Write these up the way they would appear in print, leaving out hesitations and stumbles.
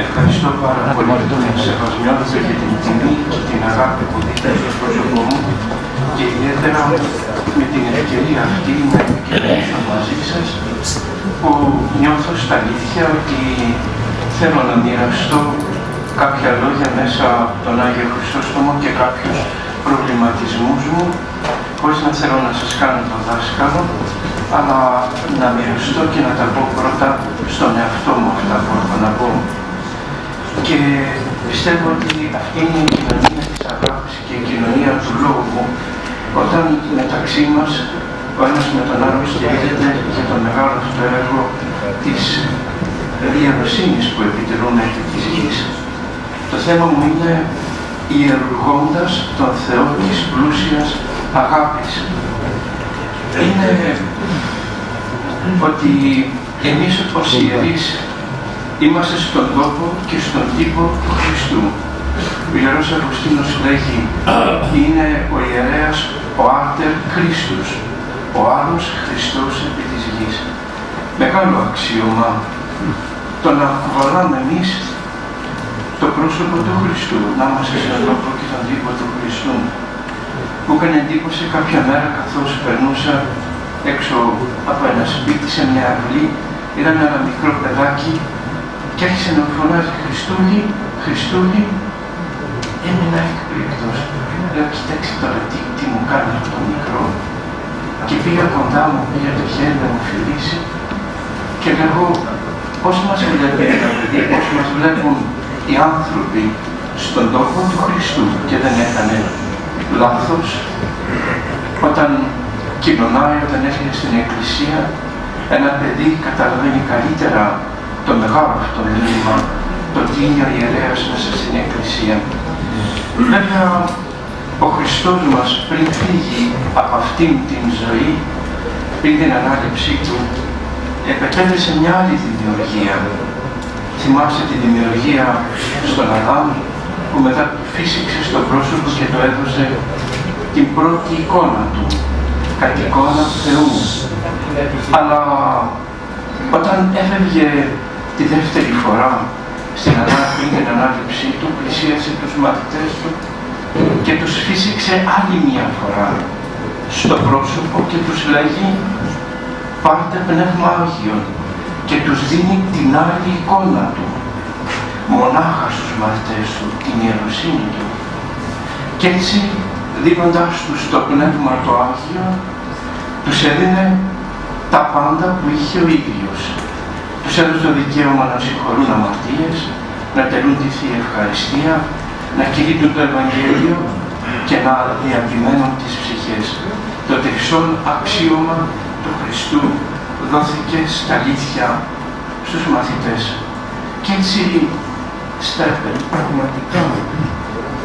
Ευχαριστώ πάρα πολύ τον Σεβασμιώδη για την τιμή και την αγάπη που δείτε στο πρόσωπό μου και ιδιαίτερα με την ευκαιρία αυτή να επικοινωνήσω μαζί σας που νιώθω στα αλήθεια ότι θέλω να μοιραστώ κάποια λόγια μέσα από τον Άγιο Χρυσόστομο και κάποιους προβληματισμούς μου, χωρίς να θέλω να σας κάνω το δάσκαλο, αλλά να μοιραστώ και να τα πω πρώτα στον εαυτό μου αυτά που έχω να πω. Και πιστεύω ότι αυτή είναι η κοινωνία της αγάπης και η κοινωνία του λόγου, όταν μεταξύ μας ο ένας με τον άλλο στηρίζεται για το μεγάλο αυτό έργο της διαδοσύνης που επιτελούν επί της γης. Το θέμα μου είναι ιερουργώντας τον Θεό της πλούσιας αγάπης. Είναι ότι εμείς ως ιερείς είμαστε στον τόπο και στον τύπο του Χριστού. Ο Ιερός Αυγουστίνος λέγει είναι ο ιερέας ο Άρτερ Christus, ο άλλος Χριστός επί της γης. Μεγάλο αξίωμα το να κουβαλάμε εμείς το πρόσωπο του Χριστού, να είμαστε στον τόπο και στον τύπο του Χριστού. Μου έκανε εντύπωση κάποια μέρα καθώς περνούσα έξω από ένα σπίτι σε μια αυλή, ήταν ένα μικρό παιδάκι και άρχισε να φωνάζει Χριστούλη, Χριστούλη. Έμεινα εκπλήκτος. Λέω, κοιτάξτε τώρα τι μου κάνει αυτό το μικρό. Και πήγα κοντά μου, πήγα το χέρι να μου φιλήσει και λέγω, πώς μας βλέπει ένα παιδί, πώς μας βλέπουν οι άνθρωποι στον τόπο του Χριστού και δεν έκανε λάθος όταν κοινωνάει, όταν έρχεται στην Εκκλησία, ένα παιδί καταλαβαίνει καλύτερα το μεγάλο αυτό μήνυμα, το τι είναι ο ιερέας μέσα στην Εκκλησία. Βέβαια, ο Χριστός μας πριν φύγει από αυτήν την ζωή, πριν την ανάληψή του, επετέλεσε μια άλλη δημιουργία. Θυμάστε τη δημιουργία στον Αδάμ, που μετά φύσηξε στο πρόσωπο και το έδωσε την πρώτη εικόνα του, κατ' εικόνα Θεού. Αλλά όταν έφευγε τη δεύτερη φορά πριν την ανάληψή του, πλησίασε τους μαθητές του και τους φύσηξε άλλη μια φορά στο πρόσωπο και τους λέγει πάρτε Πνεύμα Άγιον και τους δίνει την άλλη εικόνα του, μονάχα στους μαθητές του, την ιεροσύνη του. Και έτσι, δίνοντάς τους το Πνεύμα το Άγιο, τους έδινε τα πάντα που είχε ο ίδιος. Τους έδωσε το δικαίωμα να συγχωρούν αμαρτίες, να τελούν τη Θεία Ευχαριστία, να κηρύττουν το Ευαγγέλιο και να διαβημένουν τις ψυχές. Το τρισόν αξίωμα του Χριστού δόθηκε στα αλήθεια στους μαθητές. Και έτσι πραγματικά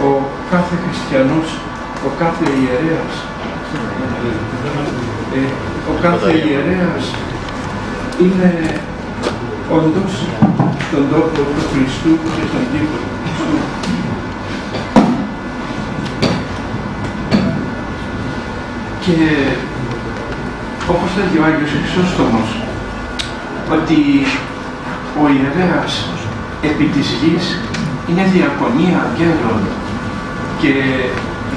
ο κάθε χριστιανός, ο κάθε ιερέας, είναι όντως στον τόπο του Χριστού και στον τύπο του Χριστού. Και όπως λέγει ο Άγιος Χρυσόστομος, ότι ο ιερέας επί της γης είναι διακονία αγγέλων και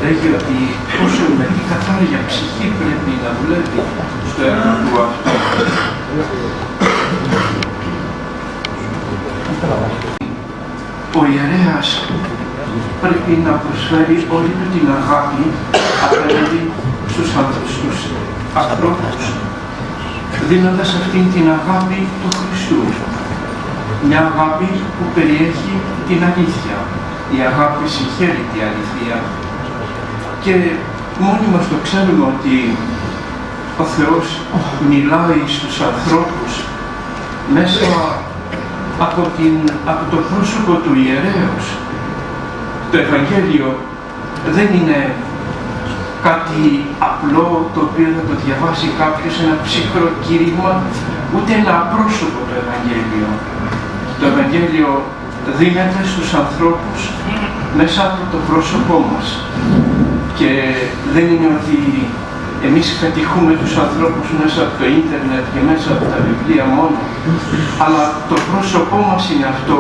λέγει ότι πόσο με τι καθάρια ψυχή πρέπει να δουλεύει στο έργο του αυτό. Ο ιερέας πρέπει να προσφέρει όλη του την αγάπη απέναντι στους ανθρώπους, δίνοντας αυτήν την αγάπη του Χριστού. Μια αγάπη που περιέχει την αλήθεια. Η αγάπη συγχαίρει την αλήθεια. Και μόνοι μας το ξέρουμε ότι ο Θεός μιλάει στους ανθρώπους μέσα από το πρόσωπο του ιερέως. Το Ευαγγέλιο δεν είναι κάτι απλό το οποίο θα το διαβάσει κάποιος, ένα ψυχρό κήρυγμα, ούτε ένα απρόσωπο το Ευαγγέλιο. Το Ευαγγέλιο δίνεται στους ανθρώπους μέσα από το πρόσωπό μας. Και δεν είναι ότι Εμείς πετυχούμε τους ανθρώπους μέσα από το ίντερνετ και μέσα από τα βιβλία μόνο, αλλά το πρόσωπό μας είναι αυτό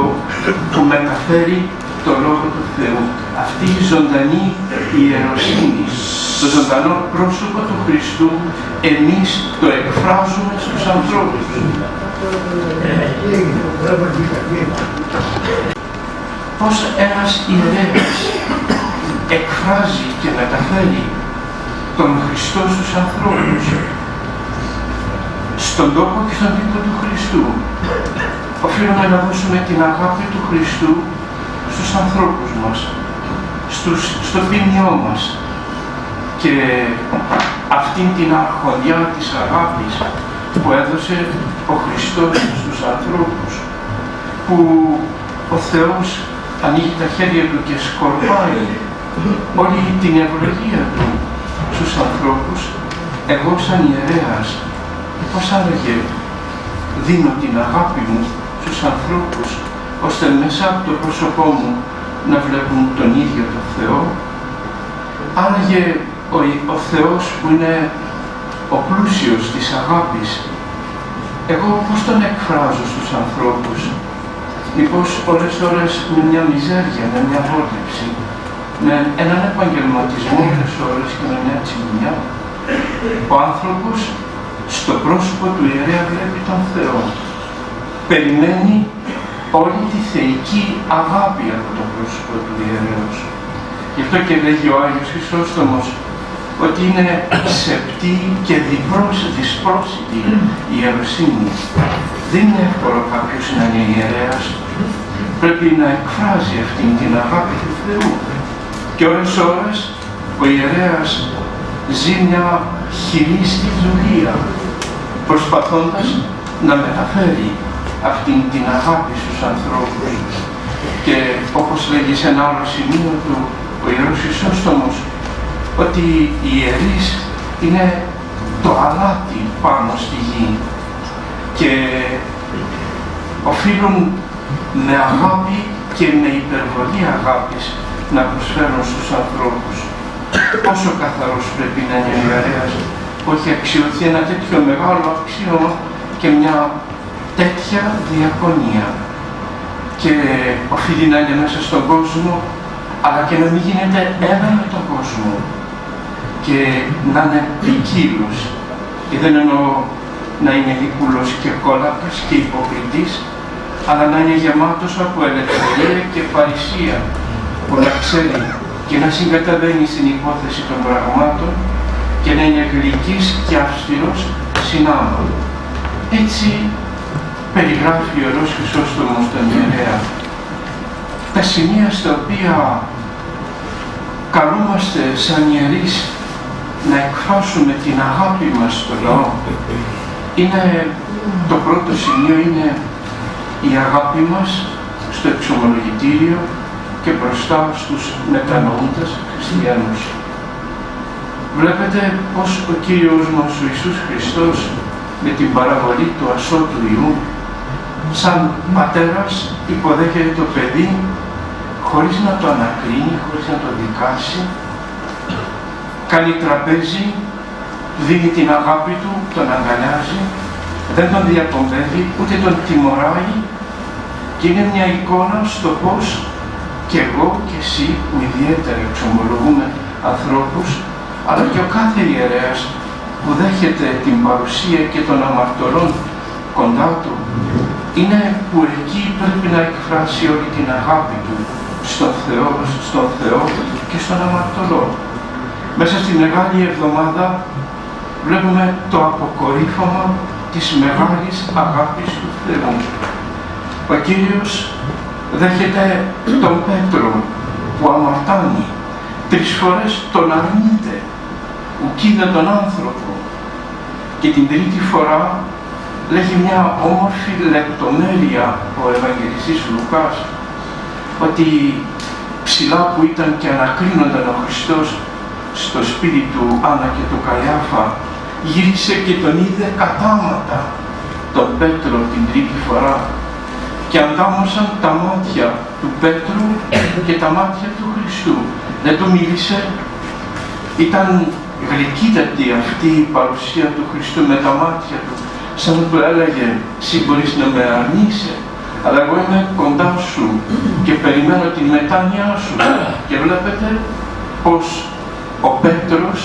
που μεταφέρει το Λόγο του Θεού. Αυτή η ζωντανή ιεροσύνη, το ζωντανό πρόσωπο του Χριστού, εμείς το εκφράζουμε στους ανθρώπους. Πώς ένας ιερέας εκφράζει και μεταφέρει τον Χριστό στους ανθρώπους, στον τόπο και στον τύπο του Χριστού. Οφείλουμε να δώσουμε την αγάπη του Χριστού στους ανθρώπους μας, στο ποιμιό μας, και αυτήν την αρχοντιά της αγάπης που έδωσε ο Χριστός στους ανθρώπους, που ο Θεός ανοίγει τα χέρια του και σκορπάει όλη την ευλογία του στους ανθρώπους. Εγώ σαν ιερέας, πώς άραγε δίνω την αγάπη μου στους ανθρώπους, ώστε μέσα από το πρόσωπό μου να βλέπουν τον ίδιο τον Θεό? Άραγε ο Θεός που είναι ο πλούσιος της αγάπης, εγώ πώς τον εκφράζω στους ανθρώπους? Μήπως ώρες με μια μιζέρια, με μια βόλεψη, με έναν επαγγελματισμό ώρες και με μια τσιμιά? Ο άνθρωπος στο πρόσωπο του ιερέα βλέπει τον Θεό. Περιμένει όλη τη θεϊκή αγάπη από το πρόσωπο του ιερέως. Γι' αυτό και λέγει ο Άγιος Χρυσόστομος ότι είναι σεπτή και δυσπρόσιτη η ιεροσύνη. Δεν είναι εύκολο κάποιος να είναι ιερέας. Πρέπει να εκφράζει αυτήν την αγάπη του Θεού. Και ώρες ο ιερέας ζει μια χειρίστη δουλεία, προσπαθώντας να μεταφέρει αυτήν την αγάπη στους ανθρώπους. Και όπως λέγει σε ένα άλλο σημείο του ο Ιερός Χρυσόστομος, ότι οι ιερείς είναι το αλάτι πάνω στη γη και οφείλουν με αγάπη και με υπερβολή αγάπης να προσφέρουν στους ανθρώπους. Πόσο καθαρός πρέπει να είναι ο ιερέας που έχει αξιωθεί ένα τέτοιο μεγάλο αξίωμα και μια τέτοια διακονία, και οφείλει να είναι μέσα στον κόσμο, αλλά και να μην γίνεται ένα με τον κόσμο και να είναι ποικίλος. Και δεν εννοώ να είναι λύκουλος και κόλακας και υποκριτής, αλλά να είναι γεμάτος από ελευθερία και παρησία, που να ξέρει και να συγκαταβαίνει στην υπόθεση των πραγμάτων και να είναι γλυκής και αυστηρός συνάμα. Έτσι περιγράφει ο Ιερός Χρυσόστομος τον ιερέα τα σημεία στα οποία καλούμαστε σαν ιερείς να εκφράσουμε την αγάπη μας στο λαό. Το πρώτο σημείο είναι η αγάπη μας στο εξομολογητήριο και μπροστά στους μετανοούντες χριστιανούς. Βλέπετε πως ο Κύριος μας ο Ιησούς Χριστός με την παραβολή του ασώτου Ιού, σαν πατέρας υποδέχεται το παιδί χωρίς να το ανακρίνει, χωρίς να το δικάσει, κάνει τραπέζι, δίνει την αγάπη του, τον αγκαλιάζει, δεν τον διακομπεύει, ούτε τον τιμωράει, και είναι μια εικόνα στο πώς και εγώ και εσύ που ιδιαίτερα εξομολογούμε ανθρώπους, αλλά και ο κάθε ιερέας που δέχεται την παρουσία και των αμαρτωλών κοντά του, είναι που εκεί πρέπει να εκφράσει όλη την αγάπη του στον Θεό και στον αμαρτωλό. Μέσα στη Μεγάλη Εβδομάδα βλέπουμε το αποκορύφωμα της μεγάλης αγάπης του Θεού. Ο Κύριος δέχεται τον Πέτρο που αμαρτάνει, 3 φορές τον αρνείται, ουκείδε τον άνθρωπο, και την 3η φορά λέγει μια όμορφη λεπτομέρεια ο Ευαγγελιστής Λουκάς, ότι ψηλά που ήταν και ανακρίνονταν ο Χριστός στο σπίτι του Άννα και του Καϊάφα, γύρισε και τον είδε κατάματα τον Πέτρο την 3η φορά, και αντάμωσαν τα μάτια του Πέτρου και τα μάτια του Χριστού. Δεν του μίλησε, ήταν γλυκύτατη αυτή η παρουσία του Χριστού με τα μάτια του, σαν να του έλεγε «Συ μπορείς να με αρνείσαι, αλλά εγώ είμαι κοντά σου και περιμένω την μετάνοιά σου». Και βλέπετε πως ο Πέτρος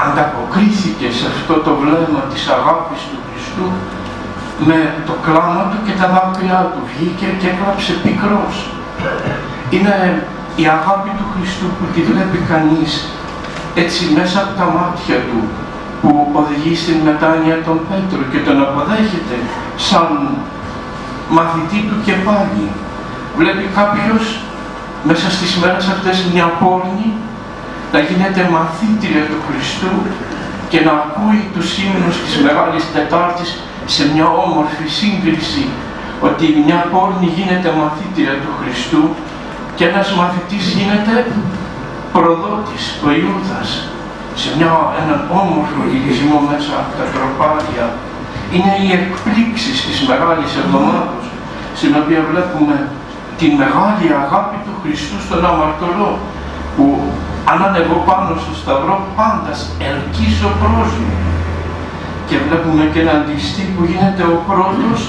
ανταποκρίθηκε σε αυτό το βλέμμα της αγάπης του Χριστού με το κλάμα του και τα δάκρυά του. Βγήκε και έκλαψε πικρός. Είναι η αγάπη του Χριστού που τη βλέπει κανείς έτσι μέσα από τα μάτια του, που οδηγεί στην μετάνοια τον Πέτρο και τον αποδέχεται σαν μαθητή του και πάλι. Βλέπει κάποιος μέσα στις μέρες αυτές μια πόρνη να γίνεται μαθήτρια του Χριστού και να ακούει τους ύμνους της Μεγάλης Τετάρτης σε μια όμορφη σύγκριση, ότι μια πόρνη γίνεται μαθήτρια του Χριστού και ένας μαθητής γίνεται προδότης, ο Ιούδας, σε έναν όμορφο γυρισμό μέσα από τα τροπάρια. Είναι οι εκπλήξεις της Μεγάλης Εβδομάδος, στην οποία βλέπουμε τη μεγάλη αγάπη του Χριστού στον αμαρτωλό, που αν ανεβώ πάνω στο σταυρό πάντας ελκύσω πρόσωπο. Και βλέπουμε και έναν ληστή που γίνεται ο πρώτος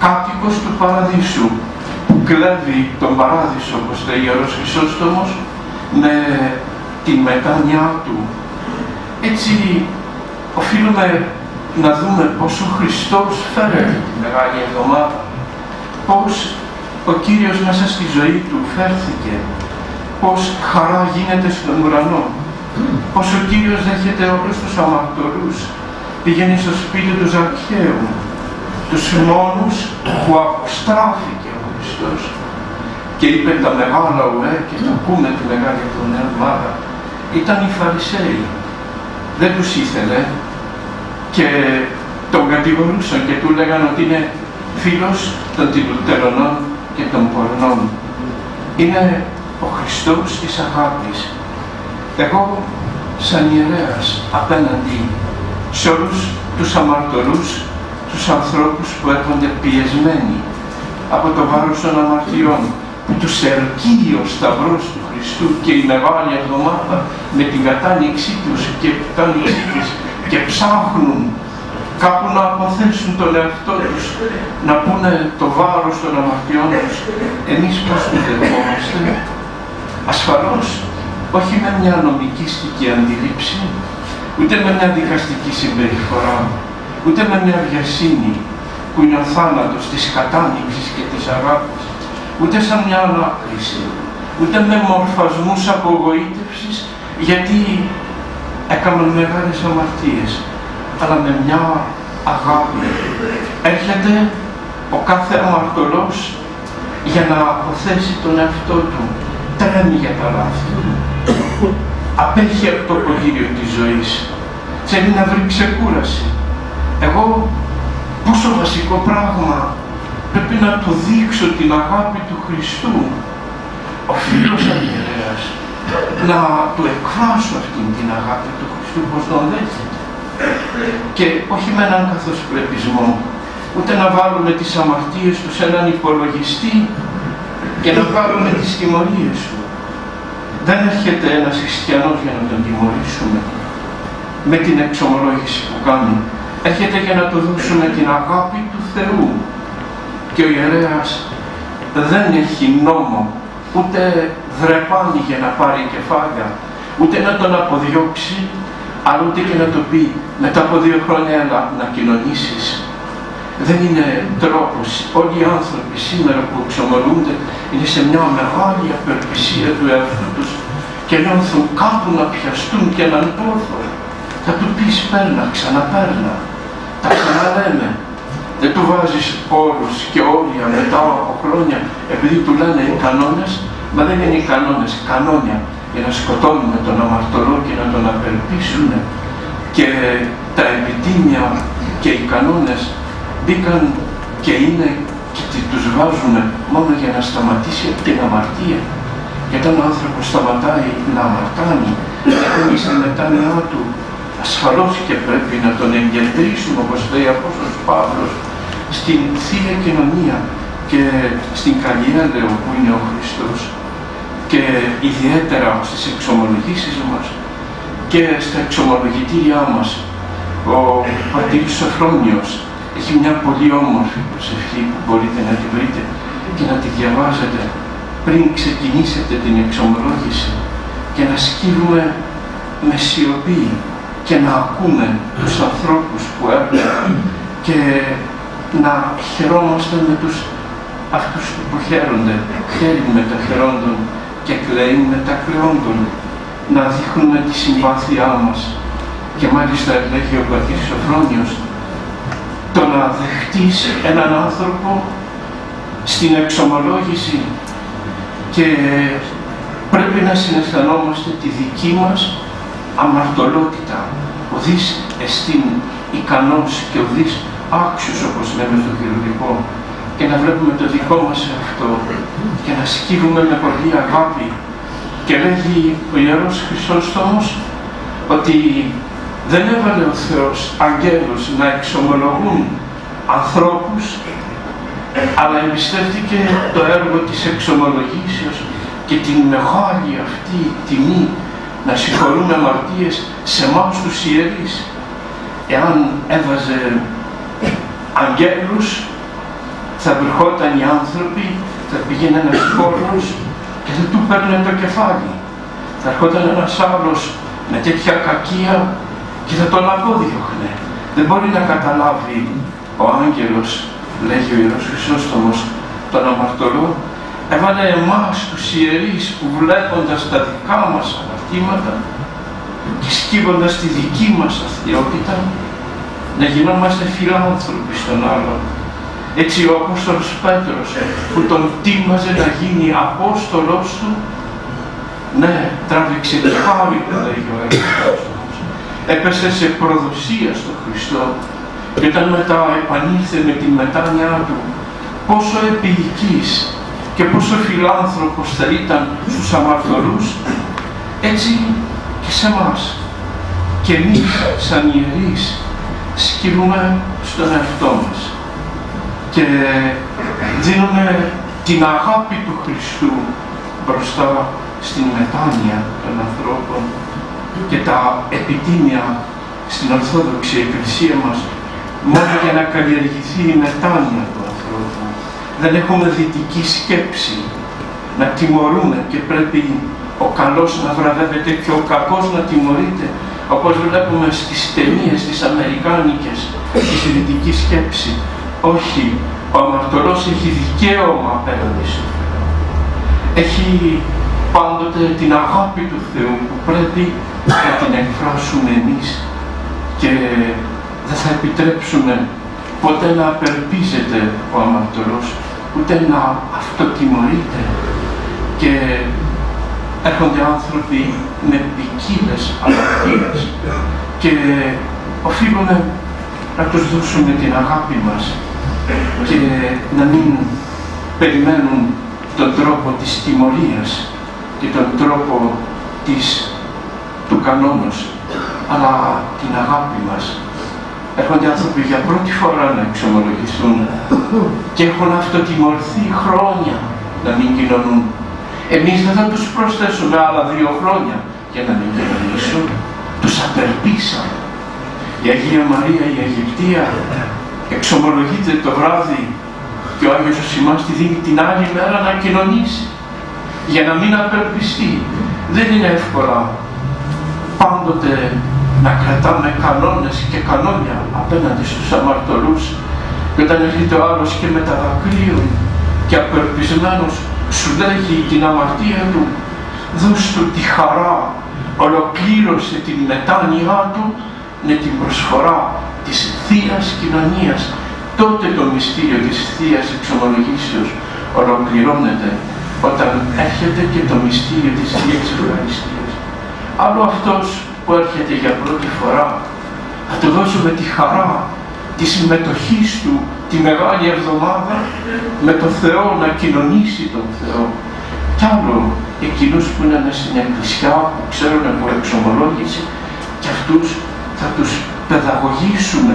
κάτοικος του παραδείσου, που κλέβει τον παράδεισο, όπως λέει ο Ιερός Χρυσόστομος, με τη μετάνοιά του. Έτσι οφείλουμε να δούμε πως ο Χριστός φέρεται τη Μεγάλη Εβδομάδα, πως ο Κύριος μέσα στη ζωή του φέρθηκε, πως χαρά γίνεται στον ουρανό, πως ο Κύριος δέχεται όλους τους αμαρτωλούς, πηγαίνει στο σπίτι του Ζακχαίου, τους μόνους που αποστράφηκε ο Χριστός και είπε τα μεγάλα ουέ, και το ακούμε τη Μεγάλη Εβδομάδα, ήταν οι Φαρισαίοι. Δεν τους ήθελε και τον κατηγορούσαν και του λέγανε ότι είναι φίλος των τυλουτελωνών και των πορνών. Είναι ο Χριστός της αγάπης. Εγώ σαν ιερέας απέναντι σε όλους τους αμαρτωλούς, τους ανθρώπους που έρχονται πιεσμένοι από το βάρος των αμαρτιών, που τους ελκύει ο σταυρός του Χριστού και η Μεγάλη Εβδομάδα με την κατάνοιξή τους και ψάχνουν κάπου να αποθέσουν τον εαυτό τους, να πούνε το βάρος των αμαρτιών τους. Εμείς πώς το δεχόμαστε? Ασφαλώς όχι με μια νομικίστικη αντίληψη, ούτε με μια δικαστική συμπεριφορά, ούτε με μια βιασύνη που είναι ο θάνατος της κατάνοιξης και της αγάπης, ούτε σαν μια ανάκριση, ούτε με μορφασμούς απογοήτευσης γιατί έκαναν μεγάλες αμαρτίες, αλλά με μια αγάπη. Έρχεται ο κάθε αμαρτωλός για να αποθέσει τον εαυτό του, τρέμει για τα λάθη του, απέχει από το ποδήλιο της ζωής, θέλει να βρει ξεκούραση. Εγώ πόσο βασικό πράγμα πρέπει να του δείξω την αγάπη του Χριστού. Οφείλω σαν ιερέας να του εκφράσω αυτήν την αγάπη του Χριστού, πως τον δέχεται. Και όχι με έναν καθοσπρεπισμό, ούτε να βάλουμε τις αμαρτίες του σε έναν υπολογιστή και να βάλουμε τις τιμωρίες του. Δεν έρχεται ένας χριστιανός για να τον τιμωρήσουμε με την εξομολόγηση που κάνει. Έρχεται για να του δώσουμε την αγάπη του Θεού. Και ο ιερέας δεν έχει νόμο, ούτε δρεπάνει για να πάρει κεφάλια, ούτε να τον αποδιώξει, αλλά ούτε και να του πει μετά από 2 χρόνια έλα να κοινωνήσεις. Δεν είναι τρόπος. Όλοι οι άνθρωποι σήμερα που εξομολογούνται είναι σε μια μεγάλη απελπισία του εαυτού τους και νιώθουν κάπου να πιαστούν και έναν τόρθο. Θα του πεις παίρνα, ξαναπέρνα, τα ξαναλέμε. Δεν του βάζεις όρους και όρια μετά από χρόνια επειδή του λένε οι κανόνες, μα δεν είναι οι κανόνες, κανόνια για να σκοτώνουμε τον αμαρτωλό και να τον απελπίσουν. Και τα επιτήμια και οι κανόνες μπήκαν και είναι και τους βάζουμε μόνο για να σταματήσει την αμαρτία. Και όταν ο άνθρωπος σταματάει να αμαρτάνει, έρχεται στη μετάνοιά του, ασφαλώς και πρέπει να τον εγκεντρήσουμε, όπως λέει ο Απόστολος Παύλος, στην Θεία Κοινωνία και στην καλλιέργεια που είναι ο Χριστός. Και ιδιαίτερα στις εξομολογήσεις μας και στα εξομολογητήριά μας. Ο πατήρ Σοφρόνιος έχει μια πολύ όμορφη προσευχή που μπορείτε να τη βρείτε και να τη διαβάζετε πριν ξεκινήσετε την εξομολόγηση και να σκύβουμε με σιωπή και να ακούμε τους ανθρώπους που έρχονται και να χαιρόμαστε με αυτούς που χαίρονται, χαίρι με τα χαιρόντων και κλαίει με τα κλαιόντων, να δείχνουμε τη συμπάθειά μας. Και μάλιστα λέγει ο πατήρ Σοφρόνιος, το να δεχτείς έναν άνθρωπο στην εξομολόγηση και πρέπει να συναισθανόμαστε τη δική μας αμαρτωλότητα. Ο δις εστίν ικανός και ο δις άξιος, όπως λέμε στο χειρουργικό, και να βλέπουμε το δικό μας αυτό και να σκύβουμε με πολύ αγάπη. Και λέγει ο Ιερός Χρυσόστομος ότι δεν έβαλε ο Θεός αγγέλους να εξομολογούν ανθρώπους, αλλά εμπιστεύτηκε το έργο της εξομολογήσεως και την μεγάλη αυτή τιμή να συγχωρούμε αμαρτίες σε εμάς τους ιερείς. Εάν έβαζε αγγέλους, θα βριχόταν οι άνθρωποι, θα πήγαινε ένας κόσμος και θα του παίρνε το κεφάλι. Θα ερχόταν ένας άλλος με τέτοια κακία και θα τον απόδιωχνε. Δεν μπορεί να καταλάβει ο άγγελος, λέγει ο Ιερός Χρυσόστομος, τον αμαρτωλό. Έβαλε εμάς τους ιερείς που βλέποντας τα δικά μας αμαρτήματα και σκύβοντας τη δική μας αθλιότητα, να γινόμαστε φιλάνθρωποι στον άλλον. Έτσι ο Απόστολος Πέτρος που τον τίμαζε να γίνει Απόστολος του, ναι, τράβηξε χάρη, λέγει ο Χριστός. Έπεσε σε προδοσία στο Χριστό και όταν μετά επανήλθε με τη μετάνοιά του, πόσο επίοικης και πόσο φιλάνθρωπος θα ήταν στους αμαρτωλούς, έτσι και σε εμάς. Και εμείς σαν ιερείς σκύβουμε στον εαυτό μας και δίνουμε την αγάπη του Χριστού μπροστά στην μετάνοια των ανθρώπων και τα επιτίμια στην Ορθόδοξη Εκκλησία μας μόνο για να καλλιεργηθεί η μετάνοια του ανθρώπου. Δεν έχουμε δυτική σκέψη να τιμωρούμε και πρέπει ο καλός να βραβεύεται και ο κακός να τιμωρείται, όπως βλέπουμε στις ταινίες τις αμερικάνικες, στη δυτική σκέψη. Όχι, ο αμαρτωλός έχει δικαίωμα απέναντι στο Θεό. Έχει πάντοτε την αγάπη του Θεού που πρέπει να την εκφράσουμε εμείς και δεν θα επιτρέψουμε ποτέ να απελπίζεται ο αμαρτωλός, ούτε να αυτοτιμωρείται. Και έρχονται άνθρωποι με ποικίλες αμαρτίες και οφείλουμε να τους δώσουμε την αγάπη μας και να μην περιμένουν τον τρόπο της τιμωρίας και τον τρόπο του κανόνος, αλλά την αγάπη μας. Έρχονται άνθρωποι για πρώτη φορά να εξομολογηθούν και έχουν αυτοτιμωρηθεί χρόνια να μην κοινωνούν. Εμείς δεν θα τους προσθέσουμε άλλα 2 χρόνια για να μην κοινωνήσουν. Τους απελπίσαμε. Η Αγία Μαρία, η Αιγυπτία, εξομολογείται το βράδυ και ο Άγιος Ζωσιμάς τη δίνει την άλλη μέρα να κοινωνήσει για να μην απελπιστεί. Δεν είναι εύκολα πάντοτε να κρατάμε κανόνες και κανόνια απέναντι στους αμαρτωλούς και όταν έρχεται ο άλλος και με τα δακρύων και απελπισμένος σου λέγει την αμαρτία του, δώσ' του τη χαρά, ολοκλήρωσε την μετάνοιά του με την προσφορά της Θείας Κοινωνίας. Τότε το μυστήριο της Θείας Εξομολογήσεως ολοκληρώνεται όταν έρχεται και το μυστήριο της Θείας Ευχαριστίας. Άλλο αυτός που έρχεται για πρώτη φορά, θα του δώσουμε τη χαρά της συμμετοχής του τη Μεγάλη Εβδομάδα με τον Θεό, να κοινωνήσει τον Θεό. Κι άλλο εκείνους που είναι μες στην Εκκλησιά, που ξέρουν από εξομολόγηση, και αυτούς θα τους παιδαγωγήσουμε,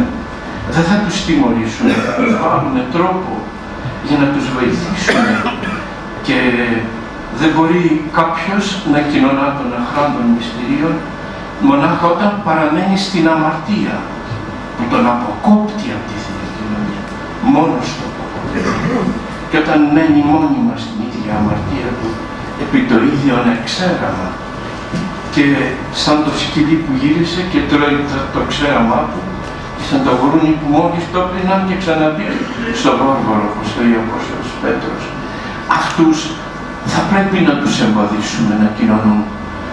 δεν θα τους τιμωρήσουμε, θα τους βάλουμε τρόπο για να τους βοηθήσουμε. Και δεν μπορεί κάποιος να κοινωνά των αχράντων μυστηρίων μονάχα όταν παραμένει στην αμαρτία, που τον αποκόπτει από τη Θεία Κοινωνία, μόνος του αποκόπτει. Και όταν μένει μόνιμα στην ίδια αμαρτία του, επί το ίδιο εξέραμα, και σαν το σκυλί που γύρισε και τρώει το ξέραμά του, και σαν το γουρούνι που μόλις το πλυναν και ξαναμπεί στο Βόργορο, όπως λέει ο Απόστολος Πέτρος. Αυτούς θα πρέπει να τους εμποδίσουμε να κοινωνούν,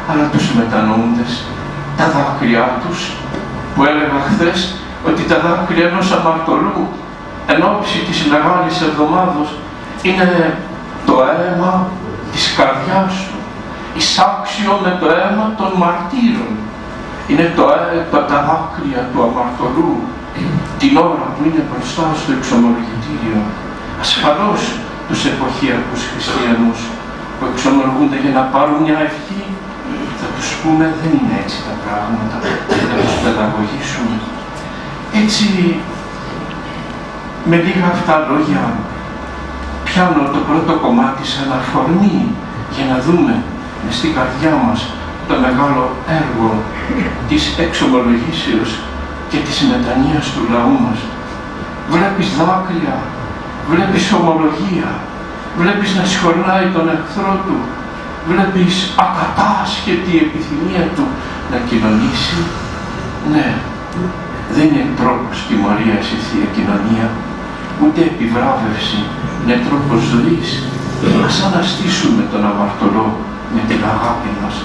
αλλά τους μετανοούντες, τα δάκρυά τους, που έλεγα χθες, ότι τα δάκρυα ενός αμαρτωλού εν ώψη της Μεγάλης Εβδομάδος είναι το αίμα της καρδιάς σου, εισάξιο με το αίμα των μαρτύρων. Είναι τα δάκρυα του αμαρτωλού την ώρα που είναι μπροστά στο εξομολογητήριο. Ασφαλώς τους εποχιακούς χριστιανούς που εξομολογούνται για να πάρουν μια ευχή, θα τους πούμε δεν είναι έτσι τα πράγματα και θα τους παιδαγωγήσουμε. Έτσι, με λίγα αυτά λόγια, πιάνω το πρώτο κομμάτι σαν αφορμή για να δούμε μες στην καρδιά μας το μεγάλο έργο της εξομολογήσεως και της μετανοίας του λαού μας. Βλέπεις δάκρυα, βλέπεις ομολογία, βλέπεις να συγχωρνάει τον εχθρό του, βλέπεις ακατάσχετη επιθυμία του να κοινωνήσει. Ναι, δεν είναι τρόπος τιμωρίας η Θεία Κοινωνία, ούτε επιβράβευση, είναι τρόπος ζωής. Ας αναστήσουμε τον αμαρτωλό με την αγάπη μας.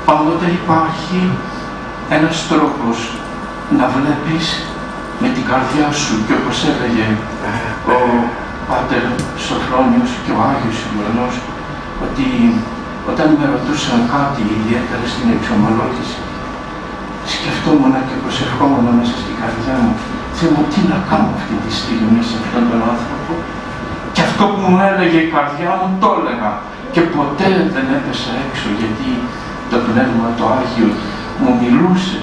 Πάντοτε υπάρχει ένας τρόπος να βλέπεις με την καρδιά σου, και όπως έλεγε ο Πάτερ Σοφρόνιος και ο Άγιος Ιμνωνός, ότι όταν με ρωτούσαν κάτι ιδιαίτερα στην εξομολόγηση, σκεφτόμουν και προσευχόμουν μέσα στην καρδιά μου, Θεέ μου, τι να κάνω αυτή τη στιγμή σε αυτόν τον άνθρωπο, και αυτό που μου έλεγε η καρδιά μου το έλεγα και ποτέ δεν έπεσα έξω, γιατί το Πνεύμα το Άγιο μου μιλούσε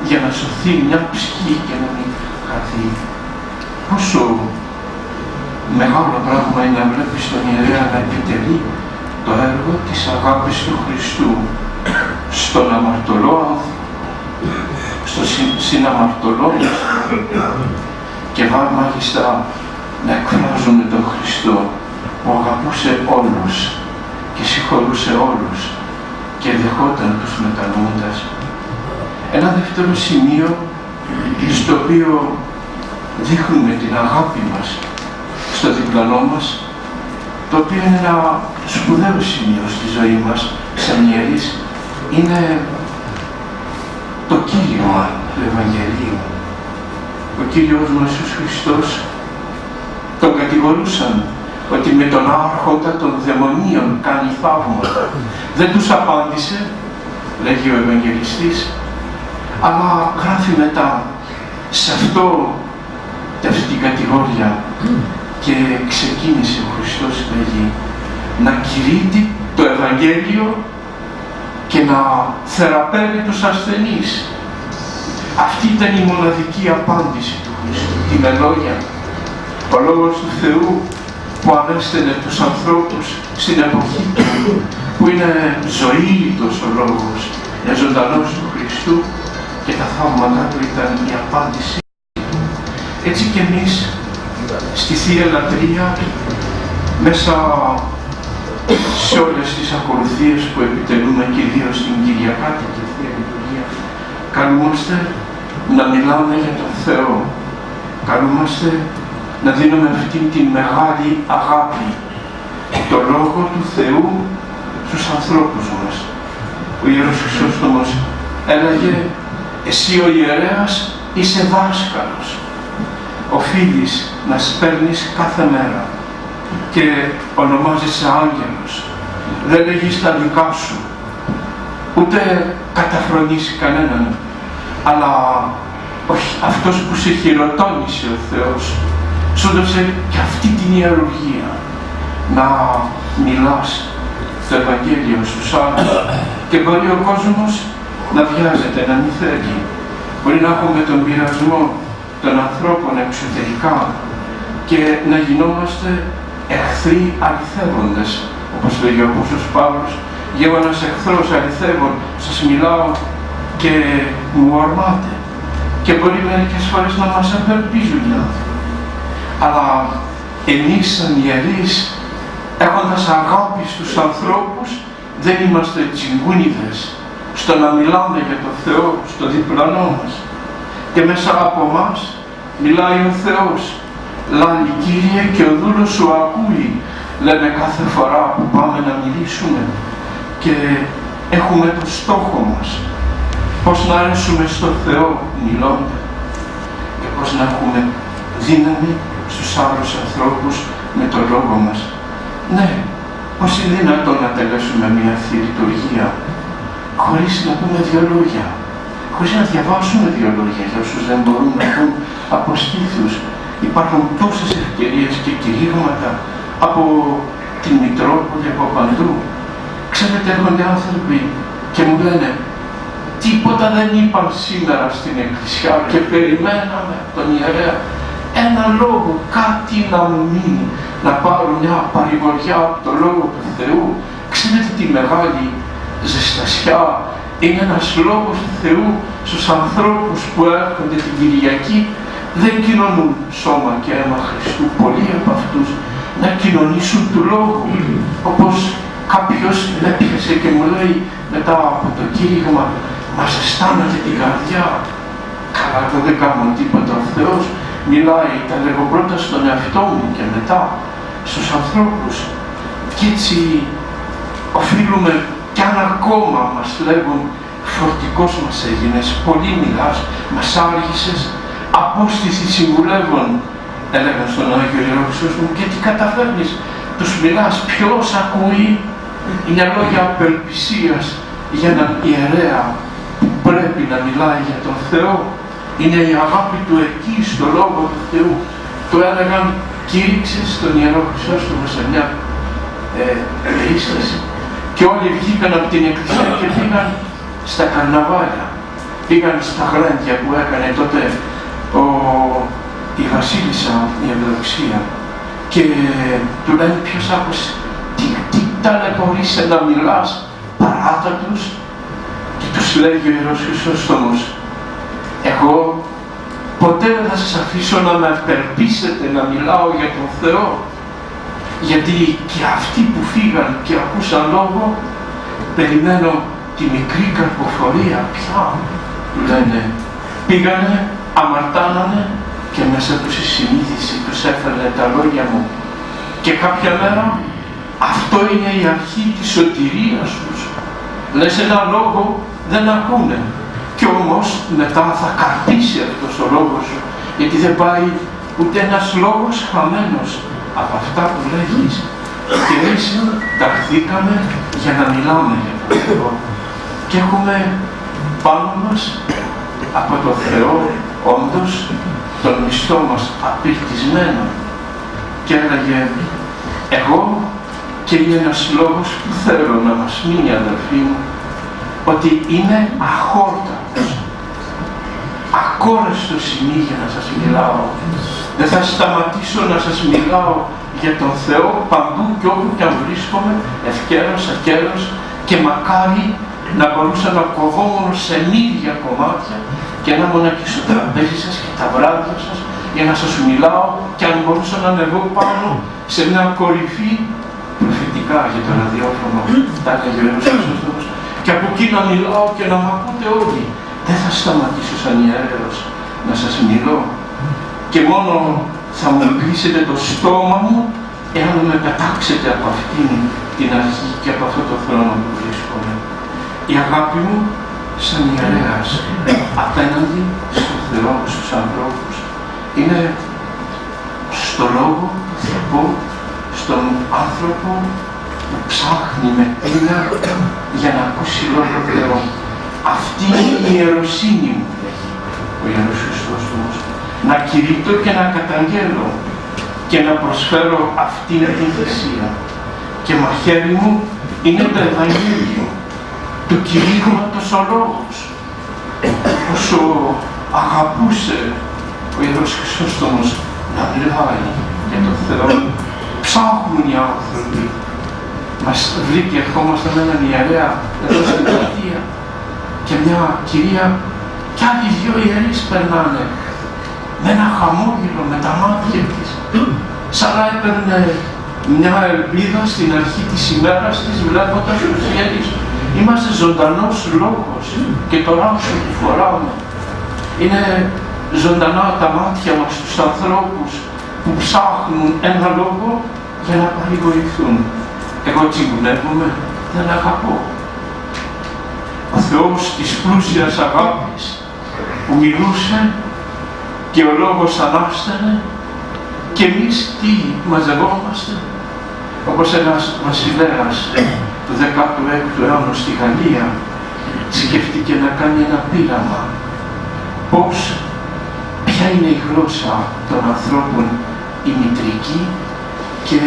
για να σωθεί μια ψυχή και να μην χαθεί. Πόσο μεγάλο πράγμα είναι να βλέπεις τον ιερέα να επιτελεί το έργο της αγάπης του Χριστού στον αμαρτωλό άνθρωπο, στο συναμαρτωλό και μάλιστα να εκφράζουμε τον Χριστό που αγαπούσε όλους και συγχωρούσε όλους και δεχόταν τους μετανοούντας. Ένα δεύτερο σημείο στο οποίο δείχνουμε την αγάπη μας στο διπλανό μας, το οποίο είναι ένα σπουδαίο σημείο στη ζωή μας σαν ιερείς, είναι το κήρυγμα του Ευαγγελίου. Ο Κύριος μας Ιησούς Χριστός τον κατηγορούσαν ότι με τον άρχοντα των δαιμονίων κάνει θαύματα. Δεν τους απάντησε, λέγει ο Ευαγγελιστής, αλλά γράφει μετά σε αυτή την κατηγορία και ξεκίνησε ο Χριστός, λέγει, να κηρύττει το Ευαγγέλιο και να θεραπεύει τους ασθενείς. Αυτή ήταν η μοναδική απάντηση του Χριστού, με λόγια. Ο Λόγος του Θεού που ανέστελε τους ανθρώπους στην εποχή του, που είναι ζωήλιτος ο Λόγος, είναι ζωντανός του Χριστού, και τα θαύματα του ήταν η απάντηση. Έτσι και εμείς στη Θεία Λατρεία, μέσα σε όλες τις ακολουθίες που επιτελούμε και ιδίως στην Κυριακάτικη Θεία Λειτουργία, καλούμαστε να μιλάμε για τον Θεό. Καλούμαστε να δίνουμε αυτή τη μεγάλη αγάπη, το Λόγο του Θεού στους ανθρώπους μας. Ο Ιερός Χρυσόστομος έλεγε, εσύ ο ιερέας είσαι δάσκαλος. Οφείλεις να σπέρνεις κάθε μέρα και ονομάζεσαι άγγελος. Δεν λέγεις τα δικά σου, ούτε καταφρονείς κανέναν, αλλά αυτός που σε χειροτώνησε ο Θεός σου έδωσε και αυτή την ιερουργία να μιλάς το Ευαγγέλιο στους άλλους, και μπορεί ο κόσμος να βιάζεται, να μην θέλει. Μπορεί να έχουμε τον πειρασμό των ανθρώπων εξωτερικά και να γινόμαστε εχθροί αληθεύοντες, όπως λέγει ο Απόστολος Παύλος, για ένας εχθρός αληθεύων, σας μιλάω και μου ορμάται. Και μπορεί μερικές φορές να μας απελπίζουν οι άνθρωποι. Αλλά εμείς σαν ιερείς, έχοντας αγάπη στους ανθρώπους, δεν είμαστε τσιγκούνιδες στο να μιλάμε για τον Θεό στο διπλανό μας. Και μέσα από εμάς μιλάει ο Θεός. Λάλη Κύριε και ο δούλος σου ακούει, λέμε κάθε φορά που πάμε να μιλήσουμε. Και έχουμε το στόχο μας. Πώς να αρέσουμε στον Θεό μιλώντα και πώς να έχουμε δύναμη στους άλλους ανθρώπους με τον λόγο μας. Ναι, πώς είναι δυνατόν να τελέσουμε μια Θεία Λειτουργία χωρίς να πούμε δύο λόγια, χωρίς να διαβάσουμε δύο λόγια για όσους δεν μπορούν να πούν από στήθους. Υπάρχουν τόσες ευκαιρίες και κηρύγματα από την Μητρόπολη, από παντού. Ξέρετε, έρχονται άνθρωποι και μου λένε τίποτα δεν είπαν σήμερα στην Εκκλησιά και περιμέναμε τον ιερέα ένα λόγο, κάτι να μου μείνει, να πάρω μια παρηγοριά από το Λόγο του Θεού. Ξέρετε τι μεγάλη ζεστασιά είναι ένας λόγος του Θεού στους ανθρώπους που έρχονται την Κυριακή, δεν κοινωνούν σώμα και αίμα Χριστού, πολλοί από αυτούς να κοινωνήσουν του Λόγου. Όπως κάποιος με έπιασε και μου λέει μετά από το κήρυγμα, μας αισθάνεται την καρδιά. Καλά, εγώ δεν κάνω τίποτα. Ο Θεός μιλάει, τα λέγω πρώτα στον εαυτό μου και μετά στους ανθρώπους. Και έτσι οφείλουμε, κι αν ακόμα μας λέγουν φορτικός μας έγινες, πολύ μιλάς, μας άργησες, απόστηθη συμβουλεύων, έλεγαν στον Άγιο Ιερόξος μου, και τι καταφέρνεις, τους μιλάς, ποιος ακούει, είναι λόγια απελπισίας για έναν ιερέα που πρέπει να μιλάει για τον Θεό. Είναι η αγάπη του εκεί στο Λόγο του Θεού. Το έλεγαν, κήρυξε στον Ιερό Χρυσόστομο σε μια περίσταση και όλοι βγήκαν από την εκκλησία και πήγαν στα καρναβάλια, πήγαν στα γράντια που έκανε τότε η Βασίλισσα, η Ευδοξία, και του λένε ποιος άκουσε, τι ταλαιπωρείσαι να μιλάς παράτα τους, και τους λέγει ο Ιερός Χρυσόστομος, εγώ ποτέ δεν θα σας αφήσω να με απελπίσετε να μιλάω για τον Θεό, γιατί και αυτοί που φύγαν και ακούσαν λόγο, περιμένω τη μικρή καρποφορία πια, του λένε, πήγανε, αμαρτάνανε και μέσα τους η συνείδηση τους έφερε τα λόγια μου. Και κάποια μέρα αυτό είναι η αρχή της σωτηρίας τους. Λες ένα λόγο, δεν ακούνε. Κι όμως μετά θα καρπίσει αυτός ο λόγος σου, γιατί δεν πάει ούτε ένας λόγος χαμένος από αυτά που λέγεις. Και έτσι ταχθήκαμε για να μιλάμε για τον Θεό. Και έχουμε πάνω μας από τον Θεό όντως τον μισθό μας απειρτισμένο. Και έλεγε, εγώ, και είναι ένας λόγος που θέλω να μας μείνει, αδελφοί μου, ότι είμαι αχόρτατος, ακόρεστο σημείο για να σας μιλάω. Δεν θα σταματήσω να σας μιλάω για τον Θεό παντού και όπου και αν βρίσκομαι, ευκαιρός, ακέρος, και μακάρι να μπορούσα να κοβώ μόνο σε μύδια κομμάτια και να ήμουν και στο τραπέζι σας και τα βράδια σας για να σας μιλάω, και αν μπορούσα να ανεβώ πάνω σε μια κορυφή προφητικά για το ραδιόφωνο, τα έλεγε ο Ιερός Χρυσόστομος, και από εκεί να μιλάω και να μ' ακούτε όλοι. Δεν θα σταματήσω σαν ιερέος να σας μιλώ, και μόνο θα μου κλείσετε το στόμα μου εάν με πετάξετε από αυτήν την αρχή και από αυτό το θρόνο που βρίσκομαι. Η αγάπη μου σαν ιερέας απέναντι στον Θεό, στους ανθρώπους, είναι στο λόγο που θα πω στον άνθρωπο που ψάχνει με πείνα για να ακούσει λόγο Θεό. Αυτή είναι η ιεροσύνη μου, λέγει ο Ιερός Χρυσόστομος. Να κηρύττω και να καταγγέλω και να προσφέρω αυτήν την θυσία. Και μαχαίρι μου είναι το Ευαγγέλιο, του κηρύγματος ο λόγος. Όσο αγαπούσε ο Ιερός Χρυσόστομος να μιλάει για τον Θεό, ψάχνουν οι άνθρωποι. Μας βρήκε, ερχόμαστε με έναν ιερέα εδώ στην πλατεία και μια κυρία κι άλλοι δυο ιερείς περνάνε με ένα χαμόγελο με τα μάτια της, σαν να έπαιρνε μια ελπίδα στην αρχή της ημέρας της, βλέποντας τους ιερείς. Είμαστε ζωντανός λόγος και το ράσο που φοράμε είναι ζωντανά τα μάτια μας στους ανθρώπους που ψάχνουν ένα λόγο για να παρηγορηθούν. Εγώ τσιγκουνεύομαι, δεν αγαπώ. Ο Θεός της πλούσιας αγάπης που μιλούσε και ο λόγος ανάστανε και εμείς τι μαζευόμαστε, όπως ένας βασιλέας του 16ου αιώνα στη Γαλλία σκέφτηκε να κάνει ένα πείραμα ποια είναι η γλώσσα των ανθρώπων η μητρική, και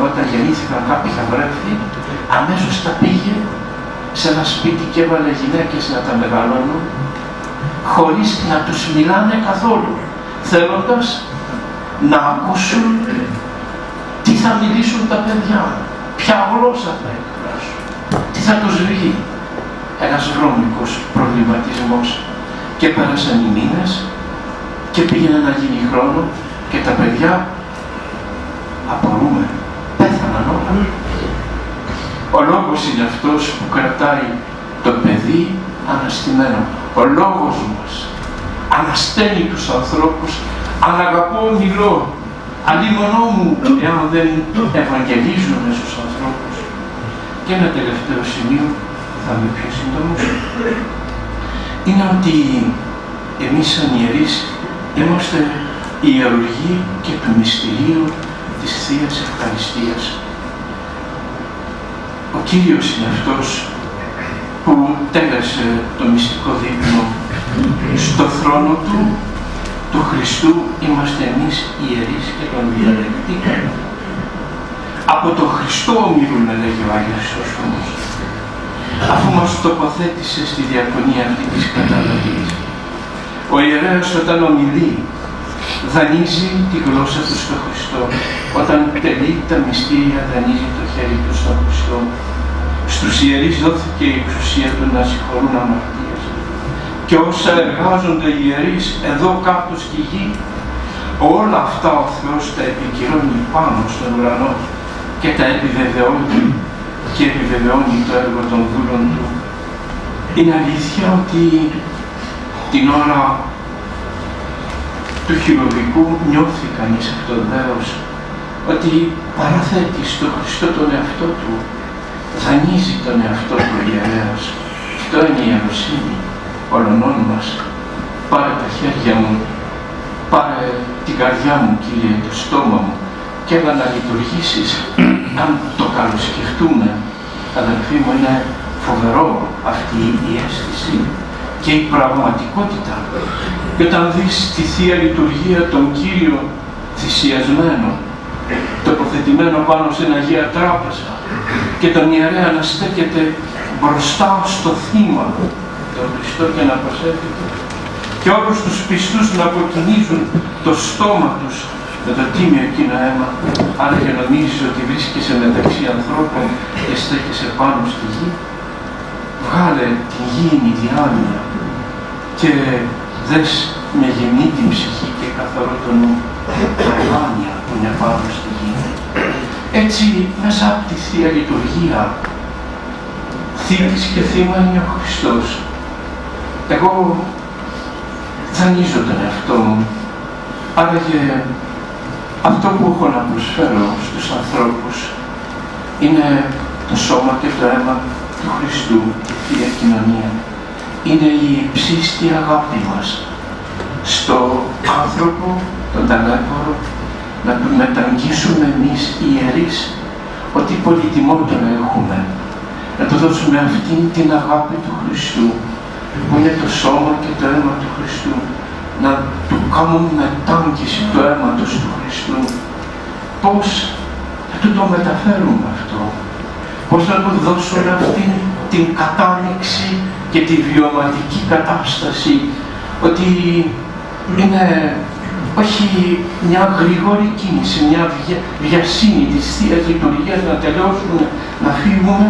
όταν γεννήθηκαν κάποια βρέφη, αμέσως τα πήγε σε ένα σπίτι και έβαλε γυναίκες να τα μεγαλώνουν χωρίς να τους μιλάνε καθόλου, θέλοντας να ακούσουν τι θα μιλήσουν τα παιδιά, ποια γλώσσα θα εκφράσουν, τι θα τους βγει. Ένας βρώμικος προβληματισμός. Και πέρασαν οι μήνες και πήγαινε να γίνει χρόνο και τα παιδιά απορούμε, πέθαναν όλα. Ο λόγος είναι αυτός που κρατάει το παιδί αναστημένο. Ο λόγος μας ανασταίνει τους ανθρώπους. Αν αγαπώ, μιλώ. Αλλήμωνό μου, εάν δεν ευαγγελίζουμε στους ανθρώπους. Και ένα τελευταίο σημείο, θα είμαι πιο σύντομος, είναι ότι εμείς σαν ιερείς είμαστε οι ιερουργοί και του μυστηρίου της Θείας Ευχαριστίας. Ο Κύριος είναι αυτός που τέλεσε το μυστικό δείπνο. Στο θρόνο του Χριστού είμαστε εμείς ιερείς και τον διαλεκτήκαμε. Από τον Χριστό ομιλούμε, λέγει ο Άγιος Χρυσόστομος, αφού μας τοποθέτησε στη διακονία αυτή της καταλλαγής. Ο ιερέας όταν ομιλεί, δανείζει τη γλώσσα του στο Χριστό. Όταν τελεί τα μυστήρια, δανείζει το χέρι του στο Χριστό. Στους ιερείς δόθηκε η εξουσία του να συγχωρούν αμαρτίες. Και όσα εργάζονται οι ιερείς εδώ κάτω στη γη, όλα αυτά ο Θεός τα επικυρώνει πάνω στον ουρανό και τα επιβεβαιώνει και επιβεβαιώνει το έργο των δούλων του. Είναι αλήθεια ότι την ώρα του χειρουργικού νιώθει κανείς αυτό το δέος, ότι παραθέτει στο Χριστό τον εαυτό του, δανείζει τον εαυτό του ιερέας. Αυτό είναι η ιεροσύνη όλων μας. Πάρε τα χέρια μου, πάρε την καρδιά μου, Κύριε, το στόμα μου, και έλα να λειτουργήσεις. Αν το καλοσκεφτούμε, αδελφοί μου, είναι φοβερό αυτή η αίσθηση και η πραγματικότητα. Και όταν δεις τη Θεία Λειτουργία, τον Κύριο θυσιασμένο, τοποθετημένο πάνω σε ένα Αγία Τράπεζα, και τον ιερέα να στέκεται μπροστά στο θύμα, τον Χριστό, και να προσεύχεται, και όλους τους πιστούς να αποκοινίζουν το στόμα τους με το τίμιο εκείνο αίμα, άρα και νομίζεις ότι βρίσκεσαι μεταξύ ανθρώπων και στέκεσαι πάνω στη γη. Βγάλε την γήινη διάνοια και δες μια γεμνή την ψυχή και καθαρό το νου, τα ουράνια που είναι πάνω στη γη. Έτσι, μέσα από τη Θεία Λειτουργία, θήτης και θύμα είναι ο Χριστός. Εγώ δανείζω τον εαυτό μου, άραγε αυτό που έχω να προσφέρω στους ανθρώπους είναι το σώμα και το αίμα του Χριστού, τη Θεία Κοινωνία. Είναι η υψίστη αγάπη μας στο άνθρωπο, τον ταλέπορο, να του μεταγγίσουμε εμείς οι ιερείς ότι πολυτιμότερο έχουμε. Να του δώσουμε αυτήν την αγάπη του Χριστού, που είναι το σώμα και το αίμα του Χριστού. Να του κάνουμε μετάγγιση του αίματος του Χριστού. Πώς θα του το μεταφέρουμε αυτό, πώς να του δώσουμε αυτήν την κατάνοιξη και τη βιωματική κατάσταση, ότι είναι όχι μια γρήγορη κίνηση, μια βιασύνη της Θείας Λειτουργίας να τελειώσουμε, να φύγουμε.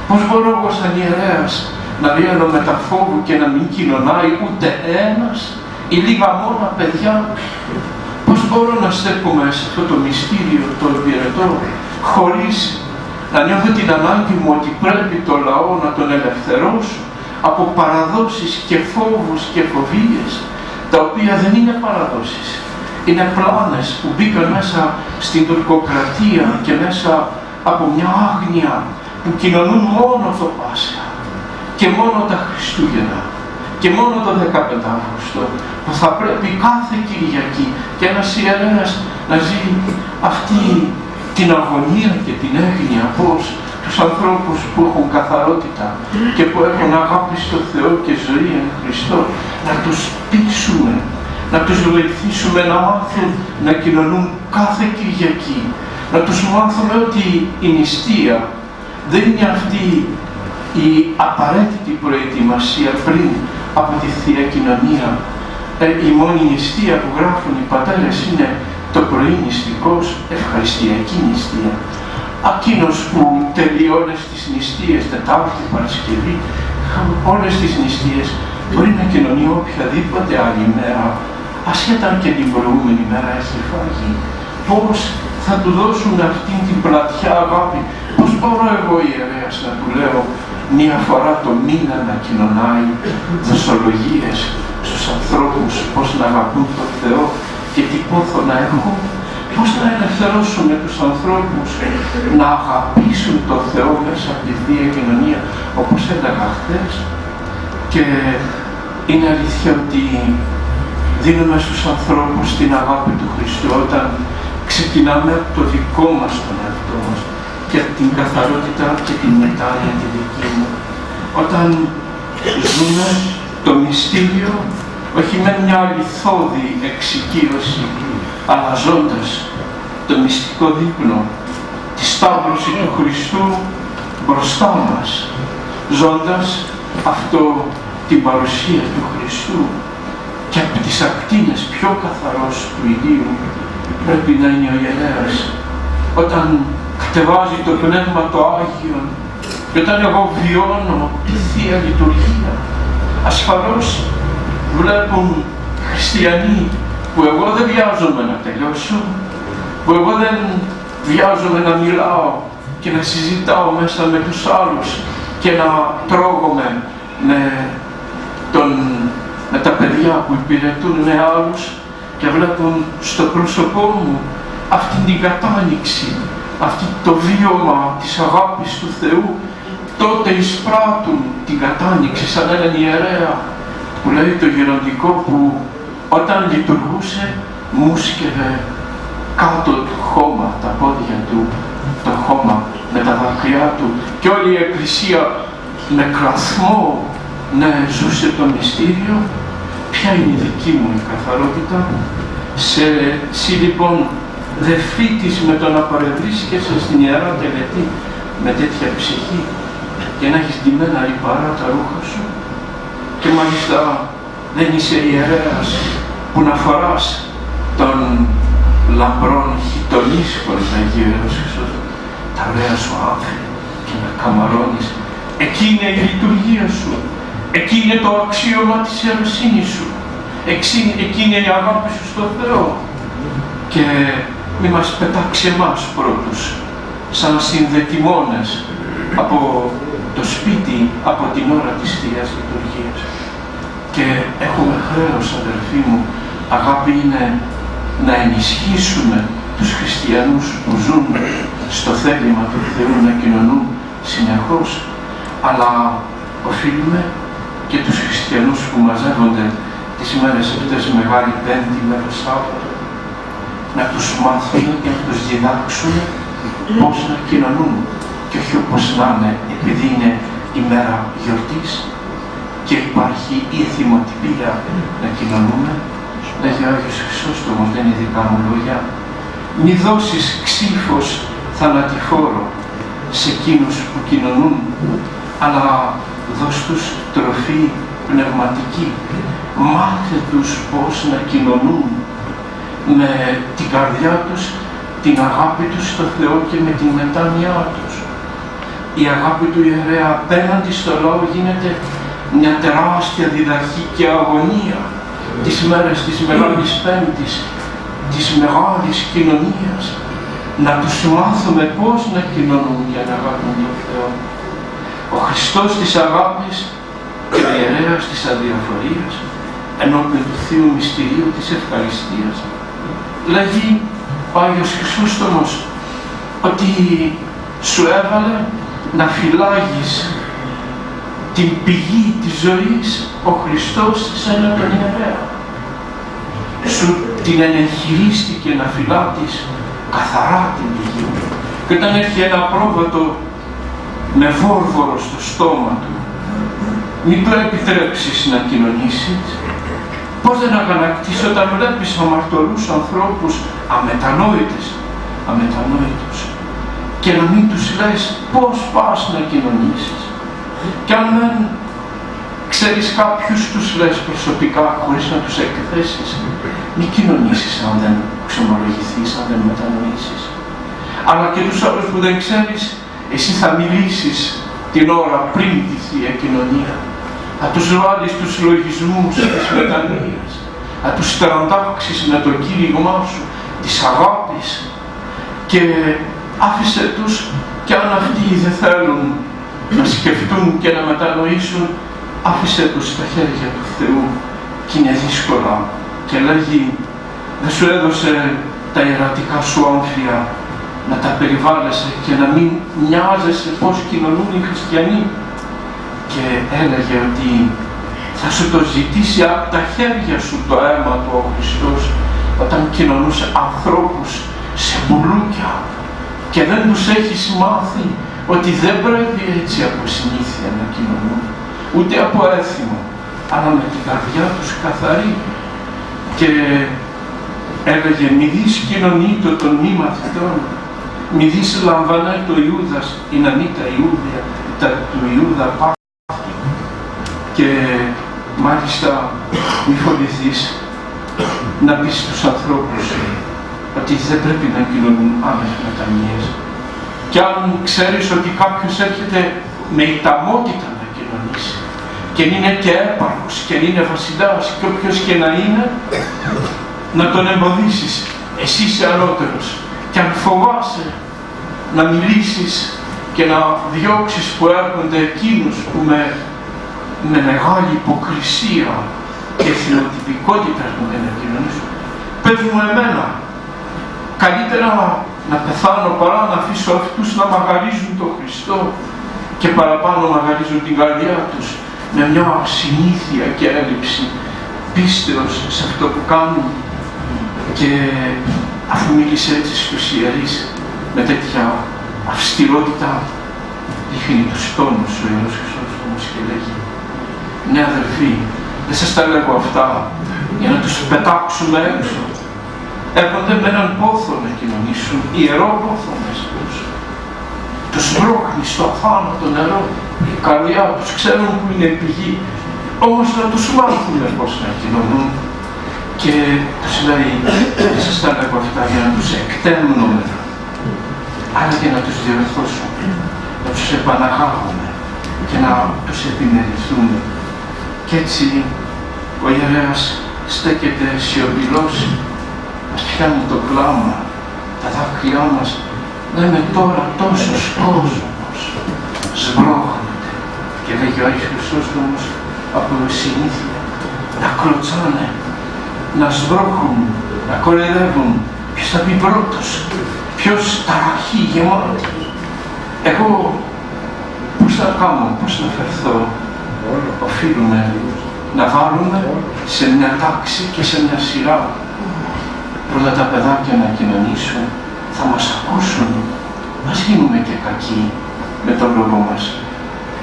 Πώς μπορώ εγώ σαν ιερέας να βγαίνω με τα φόβου και να μην κοινωνάει ούτε ένας ή λίγα μόνα παιδιά. Πώς μπορώ να στέκομαι σε αυτό το μυστήριο, το υπηρετό, χωρίς να νιώθω την ανάγκη μου ότι πρέπει το λαό να τον ελευθερώσω από παραδόσεις και φόβους και φοβίες, τα οποία δεν είναι παραδόσεις. Είναι πλάνες που μπήκαν μέσα στην τουρκοκρατία και μέσα από μια άγνοια που κοινωνούν μόνο το Πάσχα και μόνο τα Χριστούγεννα και μόνο το 15 Αύγουστο, που θα πρέπει κάθε Κυριακή και ένας ιερέας να ζει αυτή την αγωνία και την έγνοια, πως τους ανθρώπους που έχουν καθαρότητα και που έχουν αγάπη στο Θεό και ζωή εν Χριστώ, να τους πείσουμε, να τους βοηθήσουμε να μάθουν να κοινωνούν κάθε Κυριακή, να τους μάθουμε ότι η νηστεία δεν είναι αυτή η απαραίτητη προετοιμασία πριν από τη Θεία Κοινωνία. Η μόνη νηστεία που γράφουν οι πατέρες είναι το πρωί νηστικός, ευχαριστιακή νηστεία. Εκείνος που τελεί όλες τις νηστείες, Τετάρτη, Παρασκευή, όλες τις νηστείες, μπορεί να κοινωνεί οποιαδήποτε άλλη μέρα, ασχετά και την προηγούμενη μέρα έχει φάγει. Πώς θα του δώσουν αυτή την πλατιά αγάπη? Πώς μπορώ εγώ ιερέας να του λέω μία φορά το μήνα να κοινωνάει δοσολογίες στους ανθρώπους, πώς να αγαπούν τον Θεό και τι πόθο να έχουν? Πώς να ελευθερώσουμε τους ανθρώπους να αγαπήσουν τον Θεό μέσα από τη Θεία Κοινωνία, όπως έλεγα χθες? Και είναι αλήθεια ότι δίνουμε στους ανθρώπους την αγάπη του Χριστού όταν ξεκινάμε από το δικό μας τον εαυτό μας και από την καθαρότητα και την μετάνοια τη δική μου. Όταν ζούμε το μυστήριο όχι με μια αληθώδη εξοικείωση, αλλά ζώντας το μυστικό δείπνο, τη σταύρωση του Χριστού μπροστά μας, ζώντας αυτό την παρουσία του Χριστού και από τις ακτίνες πιο καθαρός του ηλίου πρέπει να είναι ο ιερέας. Όταν χτεβάζει το Πνεύμα το Άγιον και όταν εγώ βιώνω τη Θεία Λειτουργία, ασφαλώς βλέπουν χριστιανοί που εγώ δεν βιάζομαι να τελειώσω, που εγώ δεν βιάζομαι να μιλάω και να συζητάω μέσα με τους άλλους και να τρώγομαι με τα παιδιά που υπηρετούν με άλλους και βλέπουν στο πρόσωπό μου αυτή την κατάνοιξη, αυτό το βίωμα της αγάπης του Θεού, τότε εισπράττουν την κατάνοιξη σαν έναν ιερέα που λέει το γεροντικό που όταν λειτουργούσε μούσκευε κάτω του χώμα, τα πόδια του, το χώμα με τα δάκρυά του και όλη η Εκκλησία με κλαθμό ζούσε το μυστήριο. Ποια είναι η δική μου η καθαρότητα? Εσύ λοιπόν δεφύτης με το να παρευρίσκεσαι στην Ιερά Τελετή με τέτοια ψυχή και να έχεις ντυμένα λιπαρά τα ρούχα σου και μάλιστα δεν είσαι ιερέας που να φοράς των λαμπρών χιτονίσκων Αγίου Ιεροσυχτός, τα ωραία σου άμφη και να καμαρώνεις. Εκεί είναι η λειτουργία σου, εκεί είναι το αξίωμα της ιεροσύνης σου, εκεί είναι η αγάπη σου στο Θεό. Και μη μας πετάξει εμάς πρώτους σαν συνδετημόνες από το σπίτι, από την ώρα της Θείας Λειτουργίας. Και έχουμε χρέος, αδελφοί μου, αγάπη είναι να ενισχύσουμε τους χριστιανούς που ζουν στο θέλημα του Θεού να κοινωνούν συνεχώς, αλλά οφείλουμε και τους χριστιανούς που μαζεύονται τις ημέρες αυτές Μεγάλη Πέμπτη, Μέρο Σάββατο, να τους μάθουμε και να τους διδάξουμε πώς να κοινωνούν και όχι όπως να είναι, επειδή είναι η μέρα γιορτής και υπάρχει η θυμοτυπία να κοινωνούμε. Λέγει ο Άγιος Χρυσόστομος, δεν είναι δικά μου λόγια, μη δώσεις ξύφος θανατηφόρο σε εκείνους που κοινωνούν, αλλά δώσ' τους τροφή πνευματική. Μάθε τους πώς να κοινωνούν με την καρδιά τους, την αγάπη τους στο Θεό και με την μετάνοιά τους. η αγάπη του ιερέα απέναντι στο λαό γίνεται μια τεράστια διδαχή και αγωνία τις μέρες της Μεγάλης Πέμπτης, της μεγάλης κοινωνίας, να τους μάθουμε πώς να κοινωνούν για να αγάπουν τον Θεό. Ο Χριστός της αγάπης και ο ιερέας της αδιαφορίας ενώπιον του Θείου Μυστηρίου της Ευχαριστίας. Λέγει ο Άγιος Χρυσόστομος ότι σου έβαλε να φυλάγεις την πηγή της ζωής ο Χριστός σε έναν τον ιερέα. Σου την ενεγχειρίστηκε να φυλάτεις καθαρά την πηγή. Και όταν έρχει ένα πρόβατο με βόρβορο στο στόμα του, μην του επιτρέψεις να κοινωνήσεις. Πώς δεν αγανακτείς όταν βλέπεις αμαρτωλούς ανθρώπους αμετανόητους και να μην τους λες πώς πας να κοινωνήσεις. Κι αν δεν ξέρεις κάποιους, τους λες προσωπικά χωρίς να τους εκθέσεις. Μην κοινωνήσεις αν δεν ξομολογηθείς, αν δεν μετανοήσεις. Αλλά και τους άλλους που δεν ξέρεις, εσύ θα μιλήσεις την ώρα πριν τη Θεία Κοινωνία. Θα τους βάλεις τους λογισμούς της μετανοίας. Θα τους τραντάξεις με το κήρυγμά σου της αγάπης και άφησε τους, κι αν αυτοί δεν θέλουν να σκεφτούν και να μετανοήσουν, άφησε τους στα χέρια του Θεού. Και είναι δύσκολα. Και λέγει, δεν σου έδωσε τα ιερατικά σου άμφια να τα περιβάλλεσαι και να μην νοιάζεσαι πώς κοινωνούν οι χριστιανοί. Και έλεγε ότι θα σου το ζητήσει από τα χέρια σου το αίμα του ο Χριστός όταν κοινωνούσε ανθρώπους σε μπουλούκια και δεν τους έχεις μάθει ότι δεν πρέπει έτσι από συνήθεια να κοινωνούν, ούτε από έθιμο, αλλά με την καρδιά τους καθαρή. Και έλεγε, μη δεις κοινωνείτο των μη μαθητών, μη δεις λαμβανέ το Ιούδας, ή να μην τα Ιούδια, του Ιούδα πάθη. Και μάλιστα μη φοβηθείς να πεις στους ανθρώπους ότι δεν πρέπει να κοινωνούν άλλες μετανοίες. Και αν ξέρεις ότι κάποιος έρχεται με ηταμότητα να κοινωνήσει και είναι και έπαρχος και είναι βασιλιάς και όποιος και να είναι, να τον εμποδίσεις. Εσύ είσαι ανώτερος. Και αν φοβάσαι να μιλήσεις και να διώξεις που έρχονται εκείνους που με μεγάλη υποκρισία και εθνοτυπικότητα έρχονται να κοινωνήσουν, πες μου εμένα, καλύτερα να πεθάνω παρά να αφήσω αυτούς να μαγαρίζουν τον Χριστό και παραπάνω μαγαρίζουν την καρδιά τους με μια συνήθεια και έλλειψη πίστεως σε αυτό που κάνουν. Και αφού μίλησε έτσι στους ιερείς με τέτοια αυστηρότητα, δείχνει τους τόνους ο Ιερός Χρυσόστομος και λέγει, ναι αδελφοί, δεν σας τα λέγω αυτά για να τους πετάξουμε έξω. Έρχονται με έναν πόθο να κοινωνήσουν, ιερό πόθο μέσα τους. Τους μπρόχνει στο αθάνατο νερό, η καρδιά τους ξέρουν που είναι η πηγή, όμως να τους μάθουμε πώς να κοινωνούν. Και τους λέει, δεν σας τα λέγω αυτά για να τους εκτέμνουμε, αλλά για να τους διορθώσουμε, να τους επαναγάγουμε και να τους επιμερηθούμε. Και έτσι ο ιερέας στέκεται σιωπηλός, μας πιάνει το κλάμα, τα δάκρυά μας, λέμε τώρα τόσος κόσμος σμπρώχνεται. Και λέγει ο Άγιος Χρυσόστομος από συνήθεια, να κλωτσάνε, να σβρώχουν, να κοροϊδεύουν, ποιος θα πει πρώτος, ποιος ταραχή γεμάτη. Εγώ πώς θα κάνω, πώς να φερθώ, οφείλουμε να βάλουμε σε μια τάξη και σε μια σειρά. Πρώτα τα παιδάκια να κοινωνήσουν, θα μας ακούσουν, μας γίνουμε και κακοί με τον λόγο μας.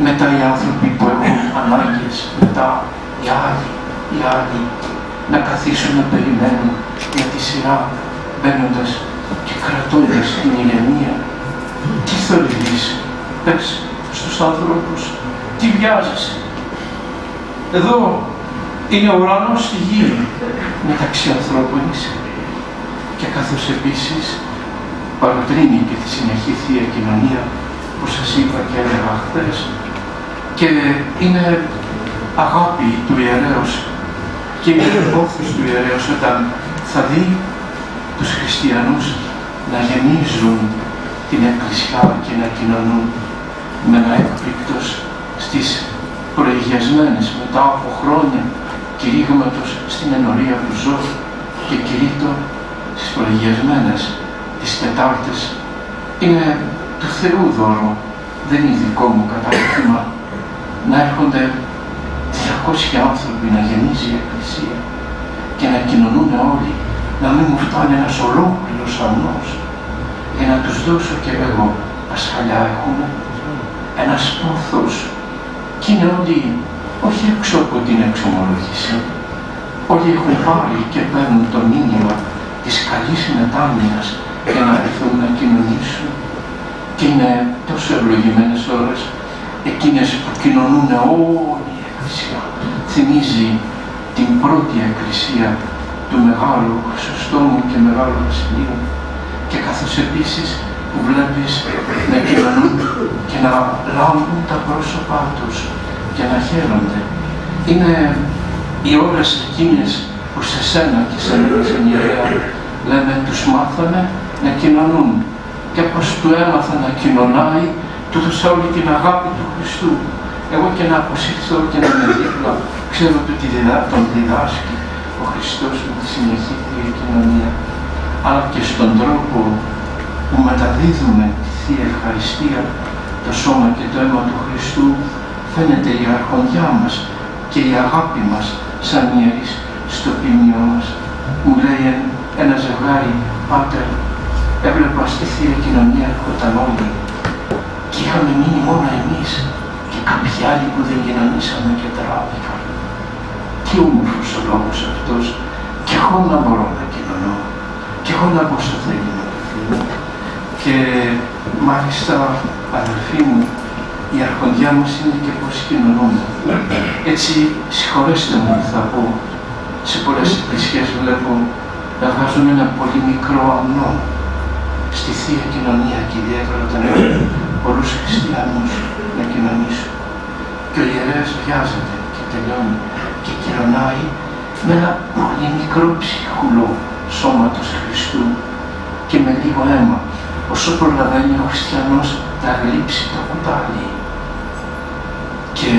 Μετά οι άνθρωποι που έχουν ανάγκες, μετά οι άλλοι να καθίσουν να περιμένουν για τη σειρά, μπαίνοντας και κρατώντας την ηρεμία. Τι θορυβείς, πες στους ανθρώπους, τι βιάζεσαι. Εδώ είναι ο ουρανός στη γη, μεταξύ ανθρώπων είσαι. Και καθώς επίσης παροτρύνει και τη συνεχή Θεία Κοινωνία, που σας είπα και χθες, και είναι αγάπη του ιερέως και είναι υπόθεση του ιερέως όταν θα δει τους χριστιανούς να γεμίζουν την Εκκλησιά και να κοινωνούν με ένα έκπληκτος στις προηγιασμένες μετά από χρόνια κηρύγματος στην ενορία του ζώου και κηρύττω στις προηγιασμένες τις Τετάρτες. Είναι του Θεού δώρο, δεν είναι δικό μου κατάληκτημα, να έρχονται 200 άνθρωποι να γεμίζει η Εκκλησία και να κοινωνούν όλοι, να μην μου φτάνει ένας ολόκληρος αμνός για να τους δώσω και εγώ. Πασχαλιά έχουμε, ένας πόθος, και είναι όλοι, όχι έξω από την εξομολόγηση, όλοι έχουν πάρει και παίρνουν το μήνυμα της καλής μετάνοιας για να έρθουν να κοινωνήσουν, και είναι τόσο ευλογημένες ώρες εκείνες που κοινωνούν όλη η Εκκλησία. Θυμίζει την πρώτη Εκκλησία του Μεγάλου Χρυσοστόμου και Μεγάλου Βασιλείου, και καθώς επίσης που βλέπεις να κοινωνούν και να λάμπουν τα πρόσωπά τους και να χαίρονται. Είναι οι ώρες εκείνες που σε σένα και σε μένα σαν ιερέα λέμε τους μάθαμε να κοινωνούν, και πως του έμαθα να κοινωνάει, του δώσα όλη την αγάπη του Χριστού. Εγώ και να αποσυρθώ και να με δίπλα, ξέρω ότι τον διδάσκει ο Χριστός με τη συνεχή Θεία Κοινωνία, αλλά και στον τρόπο που μεταδίδουμε τη Θεία Ευχαριστία, το σώμα και το αίμα του Χριστού, φαίνεται η αρχοντιά μας και η αγάπη μας σαν ιερείς στο ποιμνιό μας. Μου λέει ένα ζευγάρι, πάτερ, έβλεπα στη Θεία Κοινωνία έρχονταν όλοι και είχαμε μείνει μόνο εμείς και κάποιοι άλλοι που δεν κοινωνήσαμε και τράβηκαν. Τι όμορφος ο λόγος αυτός, και εγώ να μπορώ να κοινωνώ, και εγώ να πω στο Θεό να το. Και μάλιστα, αδελφοί μου, η αρχοντιά μας είναι και πώς κοινωνούμε. Έτσι, συγχωρέστε μου θα πω, σε πολλές εκκλησίες βλέπω να βγάζουν ένα πολύ μικρό αμνό στη Θεία Κοινωνία, και ιδιαίτερα όταν έχουν πολλούς χριστιανούς να κοινωνήσουν. Και ο ιερέας βιάζεται και τελειώνει και κοινωνάει με ένα πολύ μικρό ψυχουλό σώματος Χριστού και με λίγο αίμα, όσο προλαβαίνει ο χριστιανός να γλύψει το κουτάλι. Και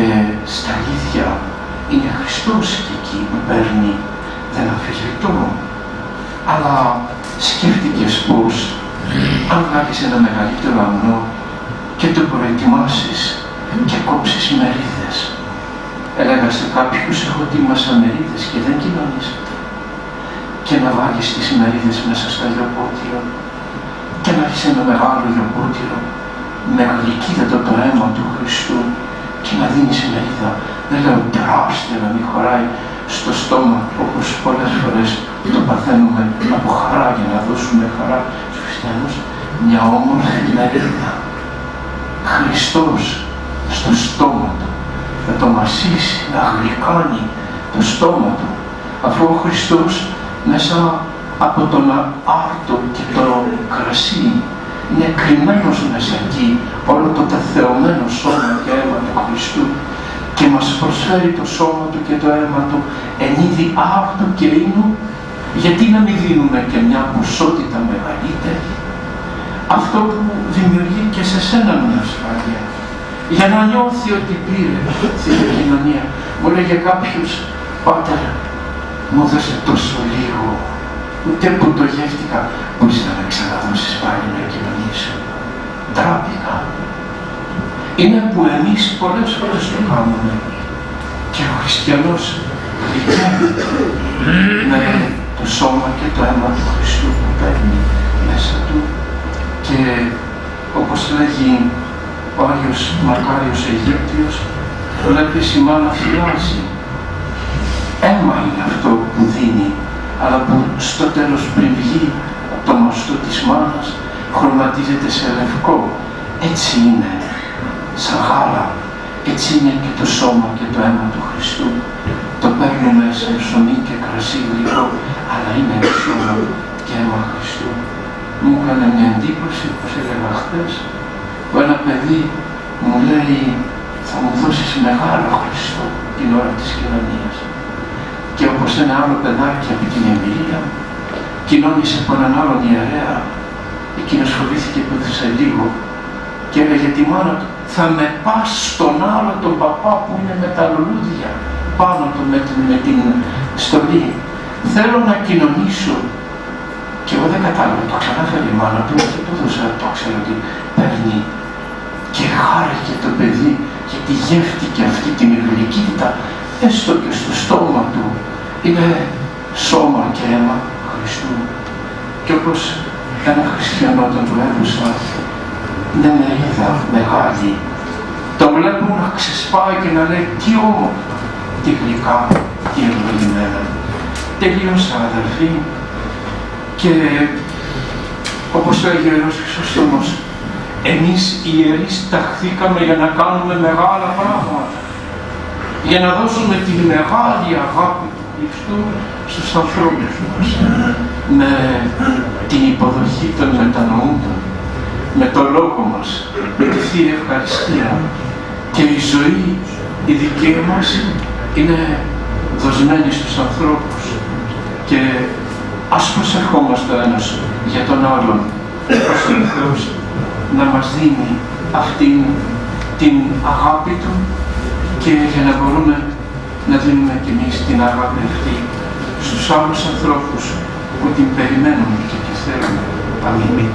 στα αλήθεια είναι Χριστός εκεί που παίρνει, δεν αμφισβητώ, αλλά σκέφτηκες πως αν βγάλεις ένα μεγαλύτερο αμνό και το προετοιμάσεις και κόψεις μερίδες. Έλεγα σε κάποιους, εγώ ετοίμασα μερίδες και δεν κοινωνήσατε. Και να βάλεις τις μερίδες μέσα στα γιοπότηρο και να έχεις ένα μεγάλο γιοπότηρο με γλυκύτατο το αίμα του Χριστού και να δίνεις μερίδα. Δεν λέω τεράστια να μην χωράει στο στόμα, όπως πολλές φορές το παθαίνουμε από χαρά για να δώσουμε χαρά στους χριστιανούς. Μια όμορφη μερίδα. Χριστός στο στόμα του, να το μασίσει, να γλυκάνει το στόμα του, αφού ο Χριστός μέσα από τον άρτο και το κρασί είναι κρυμμένος μέσα εκεί, όλο το τεθεωμένο σώμα και αίμα του Χριστού, και μας προσφέρει το σώμα του και το αίμα του εν είδη άρτου και ίνου. Γιατί να μην δίνουμε και μια ποσότητα μεγαλύτερη? Αυτό που δημιουργεί και σε σένα μια ασφάλεια, για να νιώθει ότι πήρε στην κοινωνία. Μου λέγε κάποιος, πάτερ, μου έδωσε τόσο λίγο, ούτε που το γεύτηκα, μπορείς να με ξαναδώσεις πάλι να κοινωνήσω? Τράπηκα. Είναι που εμείς πολλές φορές το κάνουμε, και ο χριστιανός δικαιούται με το σώμα και το αίμα του Χριστού που παίρνει μέσα του. Και όπως λέγει ο Άγιος Μακάριος Αιγύπτιος, βλέπεις η μάνα φυλάζει. Αίμα είναι αυτό που δίνει, αλλά που στο τέλος πριν βγει το μαστό της μάνας χρωματίζεται σε λευκό. Έτσι είναι σαν γάλα, έτσι είναι και το σώμα και το αίμα του Χριστού. Το παίρνουμε σε ψωμί και κρασί γλυκό, αλλά είναι σώμα και αίμα Χριστού. Μου έκανε μια εντύπωση, όπως έλεγα χθες, που ένα παιδί μου λέει, θα μου δώσεις μεγάλο Χριστό την ώρα της κοινωνίας. Και όπως ένα άλλο παιδάκι από την εμπειρία, κοινώνησε από έναν άλλον ιερέα, εκείνος φοβήθηκε που έδωσε λίγο και έλεγε τη μάνα του, θα με πας στον άλλο τον παπά που είναι με τα λουλούδια πάνω του με την στολή. Θέλω να κοινωνήσω. Και εγώ δεν κατάλαβα, το ξανάφερε η μάνα του και του έδωσα, το ξέρω ότι παίρνει. Και χάρηκε το παιδί γιατί γεύτηκε αυτή την γλυκύτητα έστω και στο στόμα του. Είναι σώμα και αίμα Χριστού. Και όπως ένα χριστιανό τον του έδωσα, δεν είδα μεγάλη. Τον βλέπω να ξεσπάει και να λέει τι όμορφα, τι γλυκά, τι ευλογημένα. Τελείωσα αδερφοί και όπως λέγει ο Ιερός Χρυσόστομος, εμείς οι ιερείς ταχθήκαμε για να κάνουμε μεγάλα πράγματα, για να δώσουμε τη μεγάλη αγάπη του Χριστού στους ανθρώπους μας, με την υποδοχή των μετανοούντων, με το λόγο μας, με τη Θεία Ευχαριστία. Και η ζωή, η δική μας, είναι δοσμένη στους ανθρώπους. Και ας προσευχόμαστε ο ένας για τον άλλον, ώστε ο Θεός να μας δίνει αυτήν την αγάπη Του και για να μπορούμε να δίνουμε κι εμείς την αγάπη αυτή στους άλλους ανθρώπους που την περιμένουν και τη θέλουν. Αμήν.